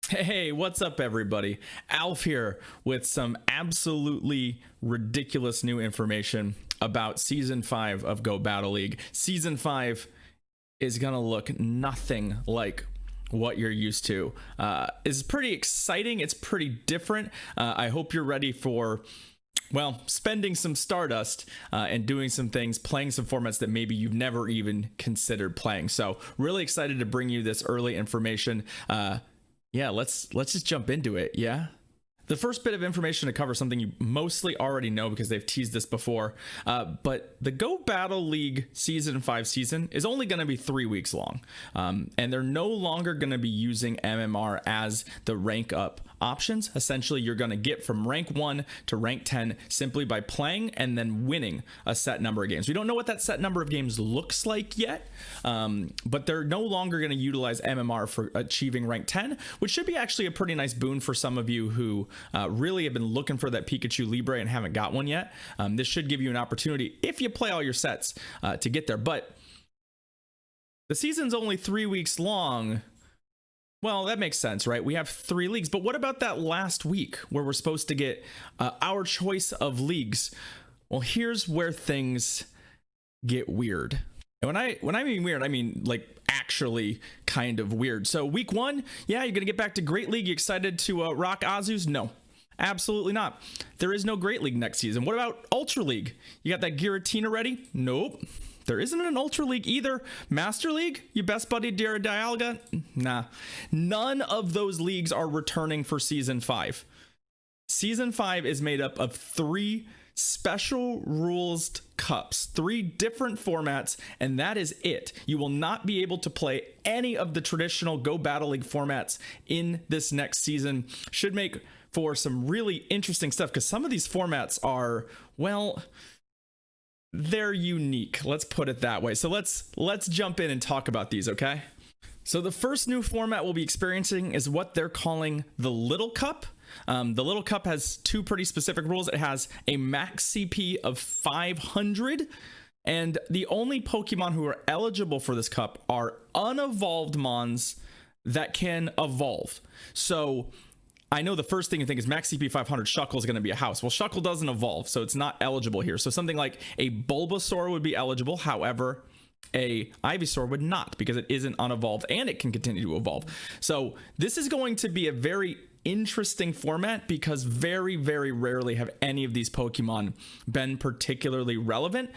Hey, what's up, everybody? Alf here with some absolutely ridiculous new information about Season 5 of Go Battle League. Season 5 is gonna look nothing like what you're used to. It's pretty exciting, it's pretty different. I hope you're ready for, well, spending some Stardust and doing some things, playing some formats that maybe you've never even considered playing. So really excited to bring you this early information. Yeah, let's just jump into it. Yeah. The first bit of information to cover something you mostly already know because they've teased this before, but the Go Battle League Season 5 season is only going to be 3 weeks long, and they're no longer going to be using MMR as the rank up options. Essentially, you're going to get from rank 1 to rank 10 simply by playing and then winning a set number of games. We don't know what that set number of games looks like yet, but they're no longer going to utilize MMR for achieving rank 10, which should be actually a pretty nice boon for some of you who really have been looking for that Pikachu Libre and haven't got one yet. This should give you an opportunity, if you play all your sets, to get there. But the season's only 3 weeks long. Well, that makes sense, right? We have 3 leagues, but what about that last week where we're supposed to get our choice of leagues? Well, here's where things get weird. And when I mean weird, I mean like actually kind of weird. So week 1, yeah, you're gonna get back to Great League. You excited to rock Azus? No, absolutely not. There is no Great League next season. What about Ultra League? You got that Giratina ready? Nope. There isn't an Ultra League either. Master League, your best buddy Dara Dialga? Nah. None of those leagues are returning for Season 5. Season 5 is made up of 3 special rules cups, 3 different formats, and that is it. You will not be able to play any of the traditional Go Battle League formats in this next season. Should make for some really interesting stuff because some of these formats are, well, they're unique. Let's put it that way. So let's jump in and talk about these, okay? So the first new format we'll be experiencing is what they're calling the Little Cup. The Little Cup has 2 pretty specific rules. It has a max CP of 500, and the only Pokemon who are eligible for this cup are unevolved Mons that can evolve. So I know the first thing you think is max CP 500, Shuckle is going to be a house. Well, Shuckle doesn't evolve, so it's not eligible here. So something like a Bulbasaur would be eligible. However, a Ivysaur would not because it isn't unevolved and it can continue to evolve. So this is going to be a very interesting format because very, very rarely have any of these Pokemon been particularly relevant.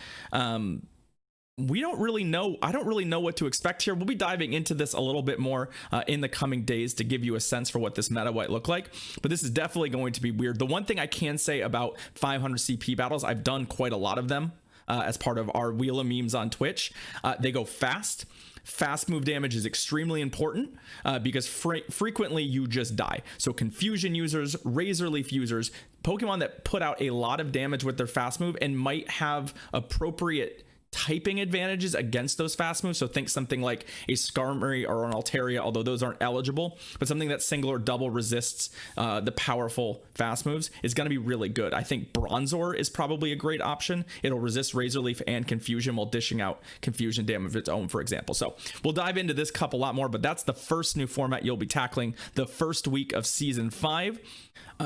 We don't really know. I don't really know what to expect here. We'll be diving into this a little bit more in the coming days to give you a sense for what this meta might look like. But this is definitely going to be weird. The one thing I can say about 500 CP battles, I've done quite a lot of them as part of our Wheel of Memes on Twitch. They go fast. Fast move damage is extremely important because frequently you just die. So Confusion users, Razor Leaf users, Pokemon that put out a lot of damage with their fast move and might have appropriate typing advantages against those fast moves. So think something like a Skarmory or an Altaria, although those aren't eligible, but something that single or double resists the powerful fast moves is going to be really good. I think Bronzor is probably a great option. It'll resist Razor Leaf and Confusion while dishing out Confusion damage of its own, for example. So we'll dive into this cup a lot more, but that's the first new format you'll be tackling the first week of Season 5.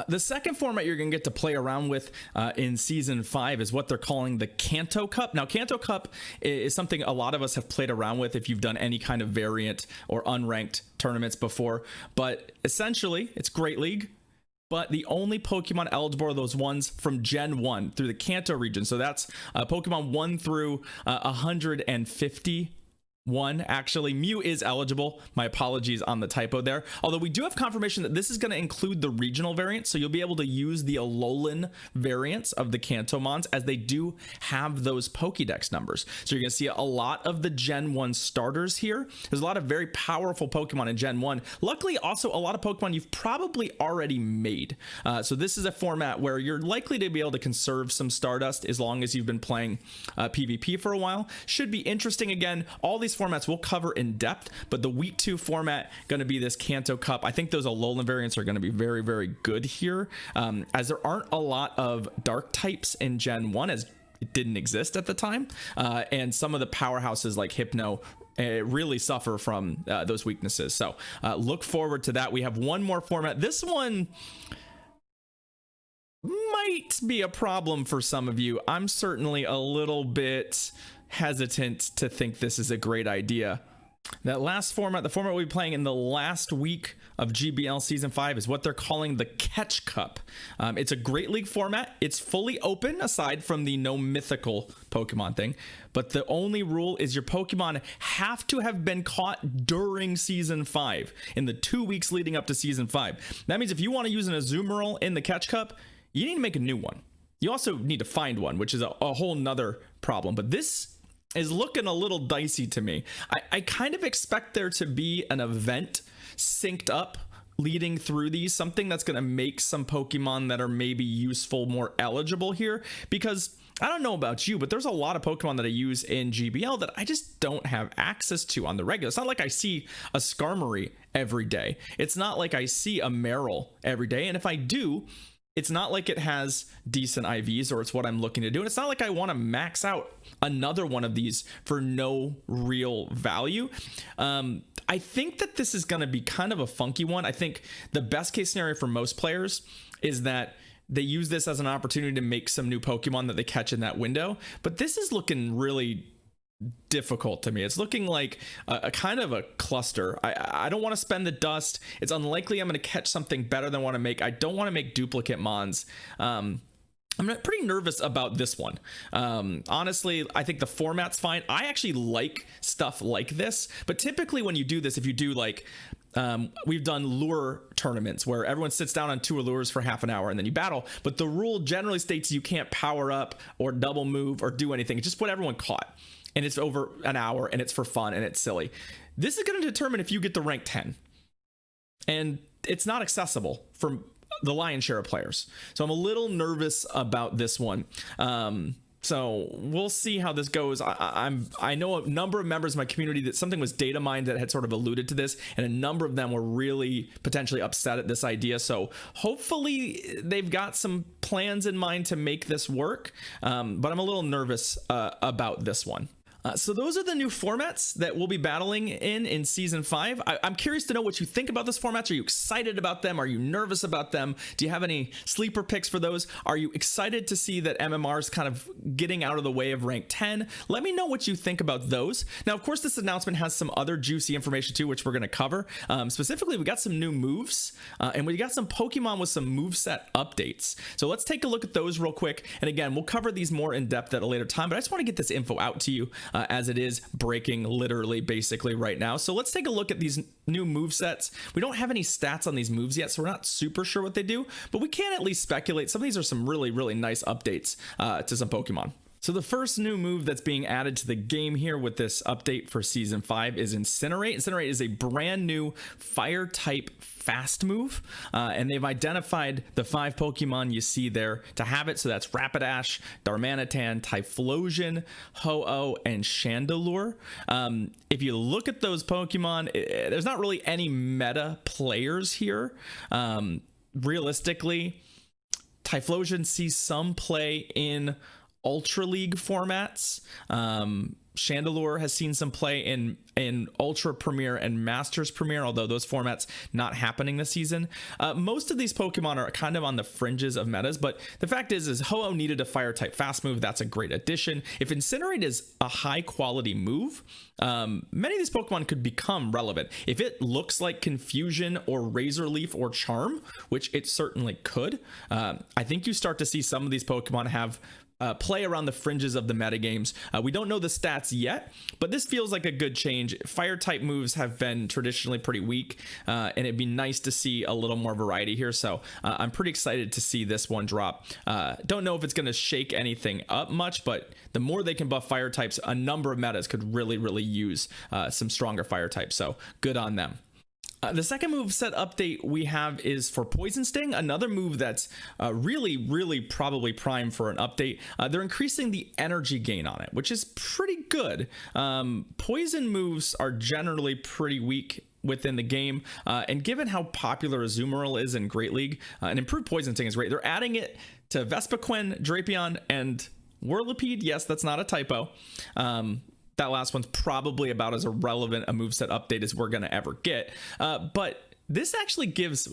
The second format you're going to get to play around with in Season 5 is what they're calling the Kanto Cup. Now, Kanto Cup is something a lot of us have played around with if you've done any kind of variant or unranked tournaments before. But essentially, it's Great League, but the only Pokemon eligible are those ones from Gen 1 through the Kanto region. So that's Pokemon 1 through 150. Actually, Mew is eligible. My apologies on the typo there. Although we do have confirmation that this is going to include the regional variants, so you'll be able to use the Alolan variants of the Kantomons as they do have those Pokédex numbers. So you're going to see a lot of the Gen 1 starters here. There's a lot of very powerful Pokemon in Gen 1. Luckily, also a lot of Pokemon you've probably already made. So this is a format where you're likely to be able to conserve some Stardust as long as you've been playing PvP for a while. Should be interesting. Again, all these formats we'll cover in depth, but the week 2 format going to be this Kanto Cup. I think those Alolan variants are going to be very, very good here, as there aren't a lot of dark types in Gen 1 as it didn't exist at the time, and some of the powerhouses like Hypno really suffer from those weaknesses. So look forward to that. We have one more format. This one might be a problem for some of you. I'm certainly a little bit hesitant to think this is a great idea. That last format, the format we'll be playing in the last week of GBL Season 5, is what they're calling the Catch Cup. It's a Great League format. It's fully open, aside from the no mythical Pokemon thing. But the only rule is your Pokemon have to have been caught during Season 5, in the 2 weeks leading up to Season 5. That means if you want to use an Azumarill in the Catch Cup, you need to make a new one. You also need to find one, which is a whole nother problem. But this is looking a little dicey to me. I kind of expect there to be an event synced up leading through these, something that's going to make some Pokemon that are maybe useful more eligible here, because I don't know about you, but there's a lot of Pokemon that I use in GBL that I just don't have access to on the regular. It's not like I see a Skarmory every day. It's not like I see a Marill every day. And if I do, it's not like it has decent IVs, or it's what I'm looking to do. And it's not like I want to max out another one of these for no real value. I think that this is going to be kind of a funky one. I think the best case scenario for most players is that they use this as an opportunity to make some new Pokemon that they catch in that window. But this is looking really difficult to me. It's looking like a kind of a cluster. I don't want to spend the dust. It's unlikely I'm going to catch something better than what I make. I don't want to make duplicate Mons. I'm pretty nervous about this one. Honestly, I think the format's fine. I actually like stuff like this, but typically when you do this, if you do like, we've done lure tournaments where everyone sits down on 2 lures for half an hour and then you battle, but the rule generally states you can't power up or double move or do anything. Just put everyone caught. And it's over an hour, and it's for fun, and it's silly. This is going to determine if you get to rank 10. And it's not accessible for the lion's share of players. So I'm a little nervous about this one. So we'll see how this goes. I know a number of members of my community that something was data mined that had sort of alluded to this, and a number of them were really potentially upset at this idea. So hopefully they've got some plans in mind to make this work. But I'm a little nervous about this one. So those are the new formats that we'll be battling in Season 5. I'm curious to know what you think about this formats. Are you excited about them? Are you nervous about them? Do you have any sleeper picks for those? Are you excited to see that MMR is kind of getting out of the way of rank 10? Let me know what you think about those. Now, of course, this announcement has some other juicy information too, which we're going to cover. Specifically, we got some new moves, and we got some Pokemon with some moveset updates. So let's take a look at those real quick. And again, we'll cover these more in depth at a later time, but I just want to get this info out to you. As it is breaking literally basically right now. So let's take a look at these new move sets. We don't have any stats on these moves yet, so we're not super sure what they do, but we can at least speculate. Some of these are some really, really nice updates to some Pokemon. So the first new move that's being added to the game here with this update for Season 5 is Incinerate. Incinerate is a brand new fire type fast move, and they've identified the 5 Pokemon you see there to have it. So that's Rapidash, Darmanitan, Typhlosion, Ho-Oh, and Chandelure. If you look at those Pokemon, there's not really any meta players here. Realistically, Typhlosion sees some play in Ultra League formats. Chandelure has seen some play in Ultra Premier and Masters Premier, although those formats not happening this season. Most of these Pokemon are kind of on the fringes of metas, but the fact is Ho-Oh needed a fire type fast move. That's a great addition. If Incinerate is a high quality move, many of these Pokemon could become relevant. If it looks like Confusion or Razor Leaf or Charm, which it certainly could, I think you start to see some of these Pokemon have play around the fringes of the metagames. We don't know the stats yet, but this feels like a good change. Fire type moves have been traditionally pretty weak, and it'd be nice to see a little more variety here. So I'm pretty excited to see this one drop. Don't know if it's going to shake anything up much, but the more they can buff fire types, a number of metas could really, really use some stronger fire types. So good on them. The second moveset update we have is for Poison Sting, another move that's really probably prime for an update. They're increasing the energy gain on it, which is pretty good. Poison moves are generally pretty weak within the game, and given how popular Azumarill is in Great League, an improved Poison Sting is great. They're adding it to Vespiquen, Drapion, and Whirlipede. Yes, that's not a typo. that last one's probably about as irrelevant a moveset update as we're going to ever get. But this actually gives,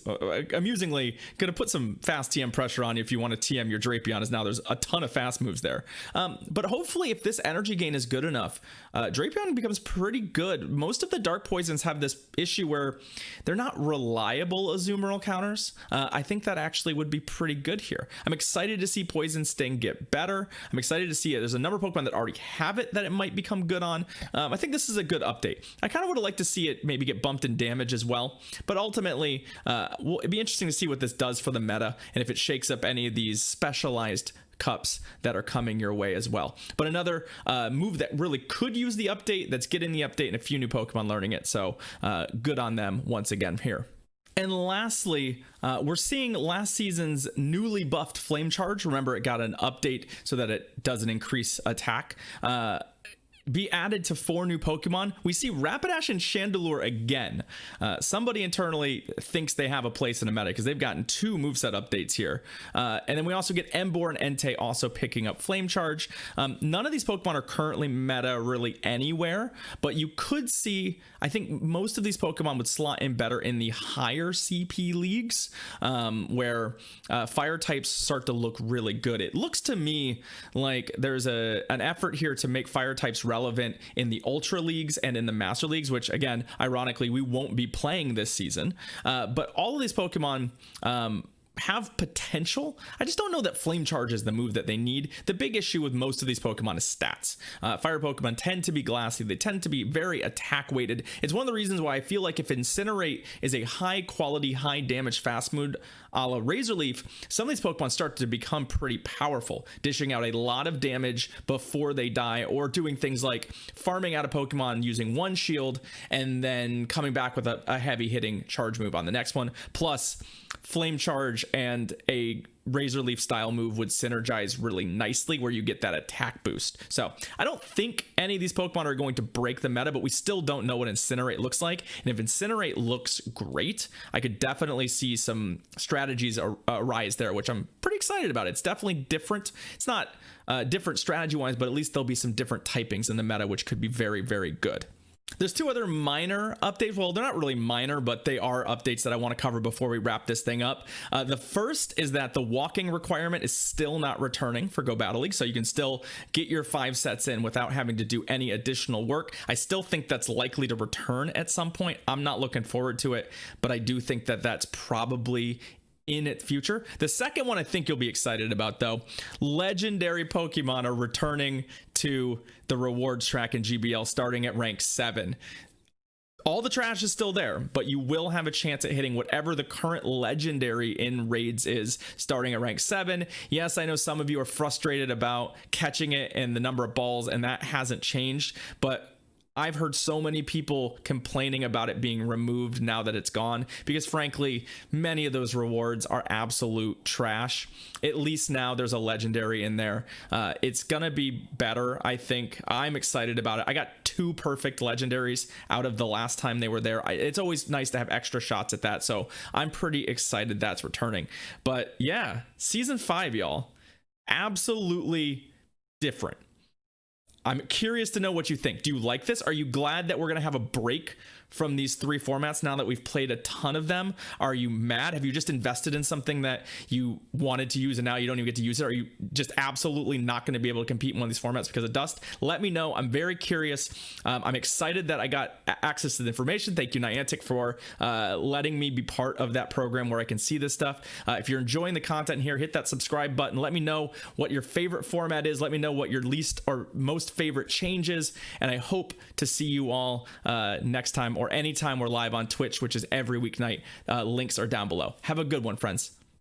amusingly, going to put some fast TM pressure on you if you want to TM your Drapion, as now there's a ton of fast moves there. But hopefully, if this energy gain is good enough, Drapion becomes pretty good. Most of the Dark Poisons have this issue where they're not reliable Azumarill counters. I think that actually would be pretty good here. I'm excited to see Poison Sting get better. I'm excited to see it. There's a number of Pokemon that already have it that it might become good on. I think this is a good update. I kind of would have liked to see it maybe get bumped in damage as well, but ultimately, it'd be interesting to see what this does for the meta and if it shakes up any of these specialized cups that are coming your way as well. But another move that really could use the update, that's getting the update, and a few new Pokemon learning it. So good on them once again here. And lastly, we're seeing last season's newly buffed Flame Charge. Remember, it got an update so that it doesn't increase attack. Be added to 4 new Pokemon. We see Rapidash and Chandelure again. Somebody internally thinks they have a place in a meta because they've gotten 2 moveset updates here. And then we also get Emboar and Entei also picking up Flame Charge. None of these Pokemon are currently meta really anywhere, but you could see, I think most of these Pokemon would slot in better in the higher CP leagues, where fire types start to look really good. It looks to me like there's an effort here to make fire types relevant in the Ultra Leagues and in the Master Leagues, which again, ironically, we won't be playing this season. But all of these Pokemon have potential. I just don't know that Flame Charge is the move that they need. The big issue with most of these Pokemon is stats. Fire Pokemon tend to be glassy. They tend to be very attack weighted. It's one of the reasons why I feel like if Incinerate is a high quality, high damage fast move a la Razor Leaf, some of these Pokemon start to become pretty powerful, dishing out a lot of damage before they die, or doing things like farming out a Pokemon using one shield and then coming back with a heavy hitting charge move on the next one. Plus, Flame Charge and a Razor Leaf style move would synergize really nicely, where you get that attack boost. So I don't think any of these Pokemon are going to break the meta, but we still don't know what Incinerate looks like. And if Incinerate looks great, I could definitely see some strategies arise there, which I'm pretty excited about. It's definitely different. It's not different strategy wise, but at least there'll be some different typings in the meta, which could be very, very good. There's 2 other minor updates. Well, they're not really minor, but they are updates that I want to cover before we wrap this thing up. The first is that the walking requirement is still not returning for Go Battle League, so you can still get your 5 sets in without having to do any additional work. I still think that's likely to return at some point. I'm not looking forward to it, but I do think that that's probably in its future. The second one I think you'll be excited about, though. Legendary Pokemon are returning to the rewards track in GBL starting at rank 7. All the trash is still there, but you will have a chance at hitting whatever the current legendary in raids is starting at rank 7. Yes, I know some of you are frustrated about catching it and the number of balls, and that hasn't changed, but I've heard so many people complaining about it being removed now that it's gone, because frankly, many of those rewards are absolute trash. At least now there's a legendary in there. It's gonna be better, I think. I'm excited about it. I got 2 perfect legendaries out of the last time they were there. It's always nice to have extra shots at that, so I'm pretty excited that's returning. But yeah, season 5, y'all, absolutely different. I'm curious to know what you think. Do you like this? Are you glad that we're going to have a break from these 3 formats now that we've played a ton of them? Are you mad? Have you just invested in something that you wanted to use and now you don't even get to use it? Are you just absolutely not going to be able to compete in one of these formats because of dust? Let me know. I'm very curious. I'm excited that I got access to the information. Thank you, Niantic, for letting me be part of that program where I can see this stuff. If you're enjoying the content here, hit that subscribe button. Let me know what your favorite format is. Let me know what your least or most favorite change is. And I hope to see you all next time, or anytime we're live on Twitch, which is every weeknight. Links are down below. Have a good one, friends.